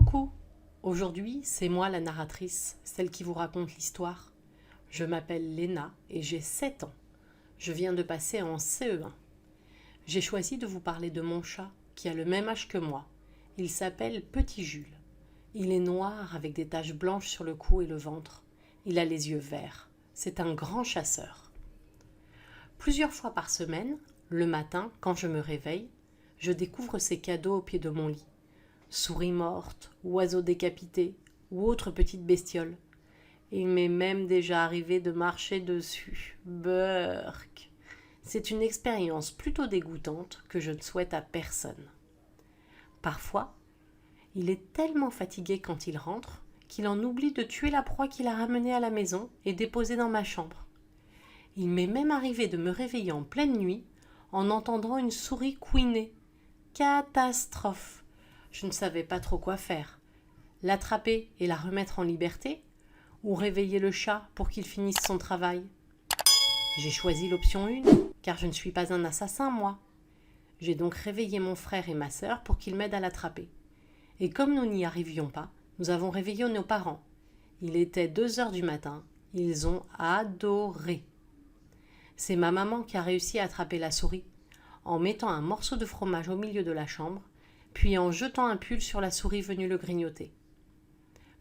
Coucou! Aujourd'hui, c'est moi la narratrice, celle qui vous raconte l'histoire. Je m'appelle Léna et j'ai 7 ans. Je viens de passer en CE1. J'ai choisi de vous parler de mon chat qui a le même âge que moi. Il s'appelle Petit Jules. Il est noir avec des taches blanches sur le cou et le ventre. Il a les yeux verts. C'est un grand chasseur. Plusieurs fois par semaine, le matin, quand je me réveille, je découvre ses cadeaux au pied de mon lit. Souris mortes, oiseaux décapités ou autres petites bestioles. Il m'est même déjà arrivé de marcher dessus. Burk. C'est une expérience plutôt dégoûtante que je ne souhaite à personne. Parfois, il est tellement fatigué quand il rentre qu'il en oublie de tuer la proie qu'il a ramenée à la maison et déposée dans ma chambre. Il m'est même arrivé de me réveiller en pleine nuit en entendant une souris couiner. Catastrophe! Je ne savais pas trop quoi faire. L'attraper et la remettre en liberté ou réveiller le chat pour qu'il finisse son travail. J'ai choisi l'option 1, car je ne suis pas un assassin, moi. J'ai donc réveillé mon frère et ma sœur pour qu'ils m'aident à l'attraper. Et comme nous n'y arrivions pas, nous avons réveillé nos parents. Il était 2 heures du matin. Ils ont adoré. C'est ma maman qui a réussi à attraper la souris en mettant un morceau de fromage au milieu de la chambre, puis en jetant un pull sur la souris venue le grignoter.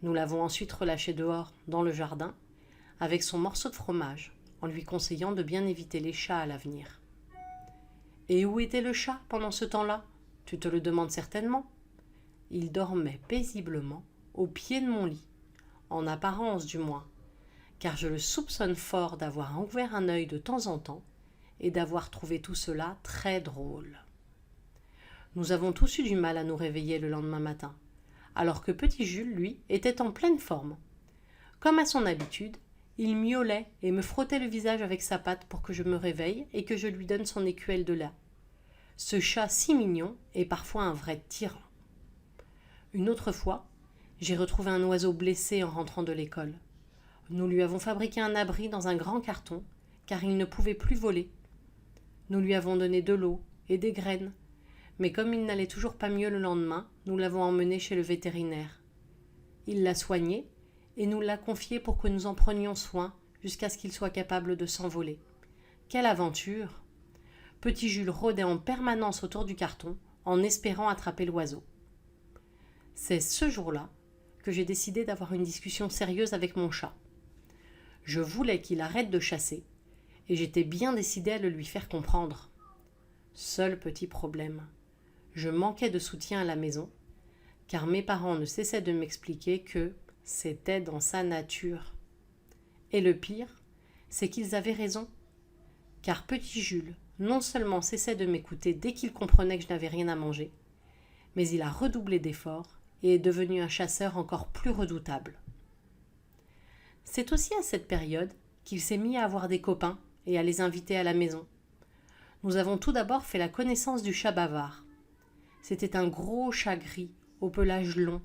Nous l'avons ensuite relâché dehors, dans le jardin, avec son morceau de fromage, en lui conseillant de bien éviter les chats à l'avenir. Et où était le chat pendant ce temps-là? Tu te le demandes certainement. Il dormait paisiblement au pied de mon lit, en apparence du moins, car je le soupçonne fort d'avoir ouvert un œil de temps en temps et d'avoir trouvé tout cela très drôle. Nous avons tous eu du mal à nous réveiller le lendemain matin, alors que Petit Jules, lui, était en pleine forme. Comme à son habitude, il miaulait et me frottait le visage avec sa patte pour que je me réveille et que je lui donne son écuelle de lait. Ce chat si mignon est parfois un vrai tyran. Une autre fois, j'ai retrouvé un oiseau blessé en rentrant de l'école. Nous lui avons fabriqué un abri dans un grand carton, car il ne pouvait plus voler. Nous lui avons donné de l'eau et des graines, mais comme il n'allait toujours pas mieux le lendemain, nous l'avons emmené chez le vétérinaire. Il l'a soigné et nous l'a confié pour que nous en prenions soin jusqu'à ce qu'il soit capable de s'envoler. Quelle aventure! Petit Jules rôdait en permanence autour du carton en espérant attraper l'oiseau. C'est ce jour-là que j'ai décidé d'avoir une discussion sérieuse avec mon chat. Je voulais qu'il arrête de chasser et j'étais bien décidée à le lui faire comprendre. Seul petit problème. Je manquais de soutien à la maison, car mes parents ne cessaient de m'expliquer que c'était dans sa nature. Et le pire, c'est qu'ils avaient raison, car Petit Jules non seulement cessait de m'écouter dès qu'il comprenait que je n'avais rien à manger, mais il a redoublé d'efforts et est devenu un chasseur encore plus redoutable. C'est aussi à cette période qu'il s'est mis à avoir des copains et à les inviter à la maison. Nous avons tout d'abord fait la connaissance du chat bavard. C'était un gros chat gris, au pelage long,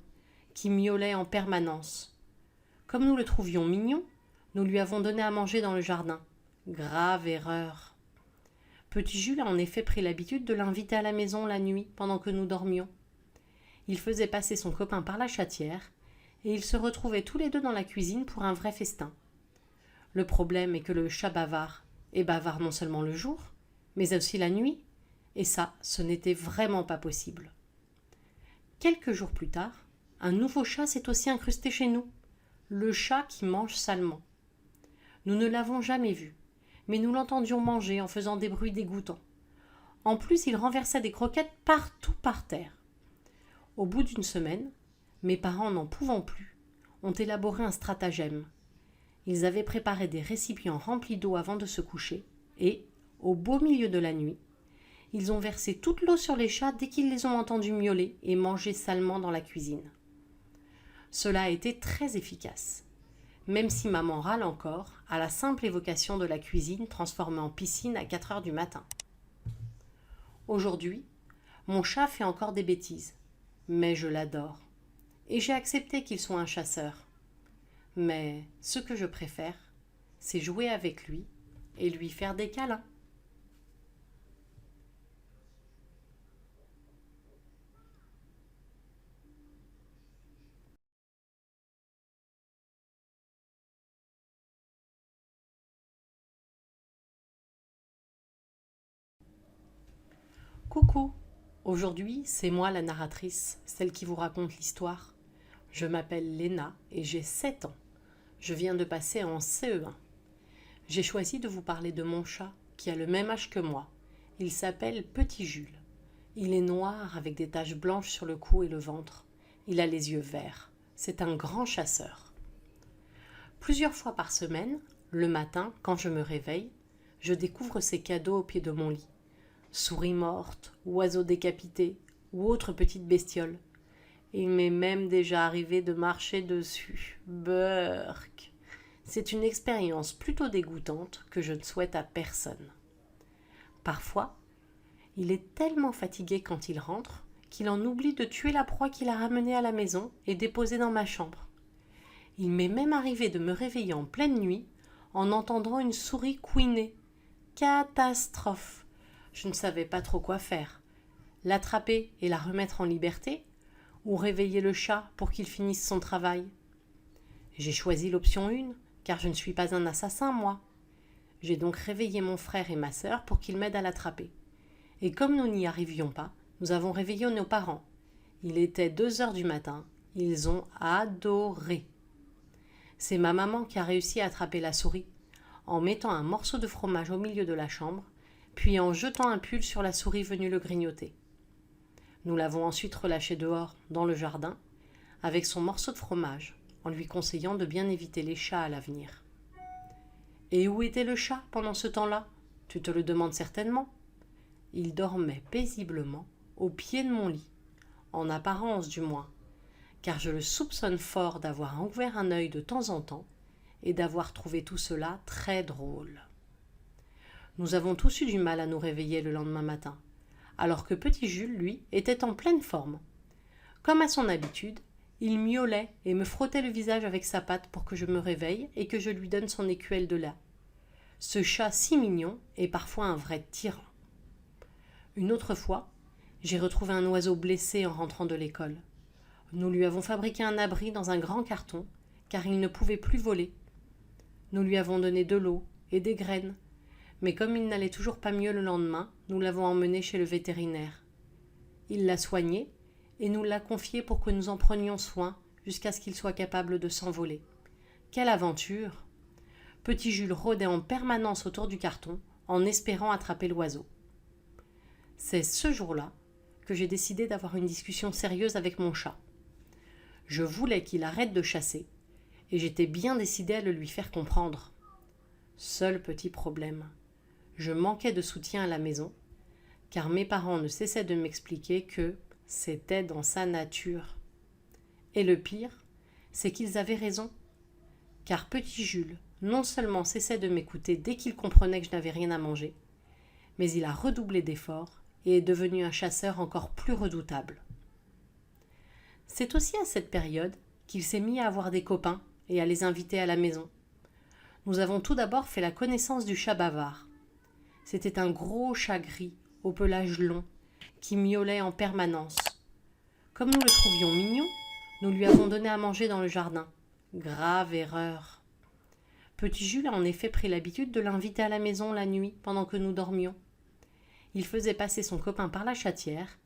qui miaulait en permanence. Comme nous le trouvions mignon, nous lui avons donné à manger dans le jardin. Grave erreur. Petit Jules a en effet pris l'habitude de l'inviter à la maison la nuit pendant que nous dormions. Il faisait passer son copain par la chatière et ils se retrouvaient tous les deux dans la cuisine pour un vrai festin. Le problème est que le chat bavard est bavard non seulement le jour, mais aussi la nuit. Et ça, ce n'était vraiment pas possible. Quelques jours plus tard, un nouveau chat s'est aussi incrusté chez nous, le chat qui mange salement. Nous ne l'avons jamais vu, mais nous l'entendions manger en faisant des bruits dégoûtants. En plus, il renversait des croquettes partout par terre. Au bout d'une semaine, mes parents, n'en pouvant plus, ont élaboré un stratagème. Ils avaient préparé des récipients remplis d'eau avant de se coucher et, au beau milieu de la nuit, ils ont versé toute l'eau sur les chats dès qu'ils les ont entendus miauler et manger salement dans la cuisine. Cela a été très efficace, même si maman râle encore à la simple évocation de la cuisine transformée en piscine à 4 heures du matin. Aujourd'hui, mon chat fait encore des bêtises, mais je l'adore. Et j'ai accepté qu'il soit un chasseur. Mais ce que je préfère, c'est jouer avec lui et lui faire des câlins. Coucou, aujourd'hui c'est moi la narratrice, celle qui vous raconte l'histoire. Je m'appelle Léna et j'ai 7 ans. Je viens de passer en CE1. J'ai choisi de vous parler de mon chat qui a le même âge que moi. Il s'appelle Petit Jules. Il est noir avec des taches blanches sur le cou et le ventre. Il a les yeux verts. C'est un grand chasseur. Plusieurs fois par semaine, le matin, quand je me réveille, je découvre ses cadeaux au pied de mon lit. Souris mortes, oiseaux décapités ou autres petites bestioles. Il m'est même déjà arrivé de marcher dessus. Burk. C'est une expérience plutôt dégoûtante que je ne souhaite à personne. Parfois, il est tellement fatigué quand il rentre qu'il en oublie de tuer la proie qu'il a ramenée à la maison et déposée dans ma chambre. Il m'est même arrivé de me réveiller en pleine nuit en entendant une souris couiner. Catastrophe! Je ne savais pas trop quoi faire. L'attraper et la remettre en liberté ou réveiller le chat pour qu'il finisse son travail. J'ai choisi l'option 1, car je ne suis pas un assassin, moi. J'ai donc réveillé mon frère et ma sœur pour qu'ils m'aident à l'attraper. Et comme nous n'y arrivions pas, nous avons réveillé nos parents. Il était 2 heures du matin. Ils ont adoré. C'est ma maman qui a réussi à attraper la souris, en mettant un morceau de fromage au milieu de la chambre, puis en jetant un pull sur la souris venue le grignoter. Nous l'avons ensuite relâché dehors, dans le jardin, avec son morceau de fromage, en lui conseillant de bien éviter les chats à l'avenir. Et où était le chat pendant ce temps-là? Tu te le demandes certainement. Il dormait paisiblement au pied de mon lit, en apparence du moins, car je le soupçonne fort d'avoir ouvert un œil de temps en temps et d'avoir trouvé tout cela très drôle. Nous avons tous eu du mal à nous réveiller le lendemain matin, alors que Petit Jules, lui, était en pleine forme. Comme à son habitude, il miaulait et me frottait le visage avec sa patte pour que je me réveille et que je lui donne son écuelle de lait. Ce chat si mignon est parfois un vrai tyran. Une autre fois, j'ai retrouvé un oiseau blessé en rentrant de l'école. Nous lui avons fabriqué un abri dans un grand carton, car il ne pouvait plus voler. Nous lui avons donné de l'eau et des graines, mais comme il n'allait toujours pas mieux le lendemain, nous l'avons emmené chez le vétérinaire. Il l'a soigné et nous l'a confié pour que nous en prenions soin jusqu'à ce qu'il soit capable de s'envoler. Quelle aventure! Petit Jules rôdait en permanence autour du carton en espérant attraper l'oiseau. C'est ce jour-là que j'ai décidé d'avoir une discussion sérieuse avec mon chat. Je voulais qu'il arrête de chasser et j'étais bien décidée à le lui faire comprendre. Seul petit problème, je manquais de soutien à la maison, car mes parents ne cessaient de m'expliquer que c'était dans sa nature. Et le pire, c'est qu'ils avaient raison, car Petit Jules non seulement cessait de m'écouter dès qu'il comprenait que je n'avais rien à manger, mais il a redoublé d'efforts et est devenu un chasseur encore plus redoutable. C'est aussi à cette période qu'il s'est mis à avoir des copains et à les inviter à la maison. Nous avons tout d'abord fait la connaissance du chat bavard. C'était un gros chat gris, au pelage long, qui miaulait en permanence. Comme nous le trouvions mignon, nous lui avons donné à manger dans le jardin. Grave erreur. Petit Jules a en effet pris l'habitude de l'inviter à la maison la nuit pendant que nous dormions. Il faisait passer son copain par la chatière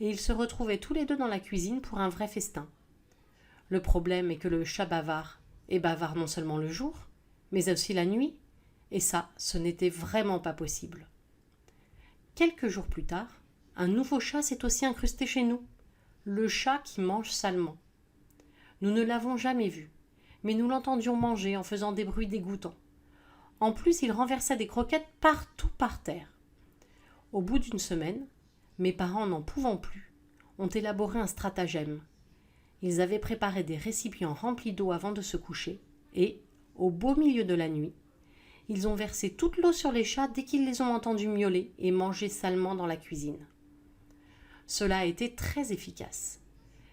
et ils se retrouvaient tous les deux dans la cuisine pour un vrai festin. Le problème est que le chat bavard est bavard non seulement le jour, mais aussi la nuit, et ça, ce n'était vraiment pas possible. Quelques jours plus tard, un nouveau chat s'est aussi incrusté chez nous, le chat qui mange salement. Nous ne l'avons jamais vu, mais nous l'entendions manger en faisant des bruits dégoûtants. En plus, il renversait des croquettes partout par terre. Au bout d'une semaine, mes parents, n'en pouvant plus, ont élaboré un stratagème. Ils avaient préparé des récipients remplis d'eau avant de se coucher et, au beau milieu de la nuit, ils ont versé toute l'eau sur les chats dès qu'ils les ont entendus miauler et manger salement dans la cuisine. Cela a été très efficace,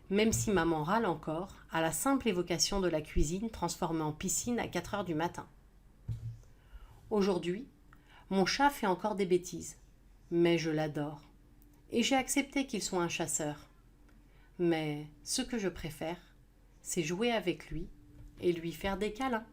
même si maman râle encore à la simple évocation de la cuisine transformée en piscine à 4 heures du matin. Aujourd'hui, mon chat fait encore des bêtises, mais je l'adore. Et j'ai accepté qu'il soit un chasseur. Mais ce que je préfère, c'est jouer avec lui et lui faire des câlins.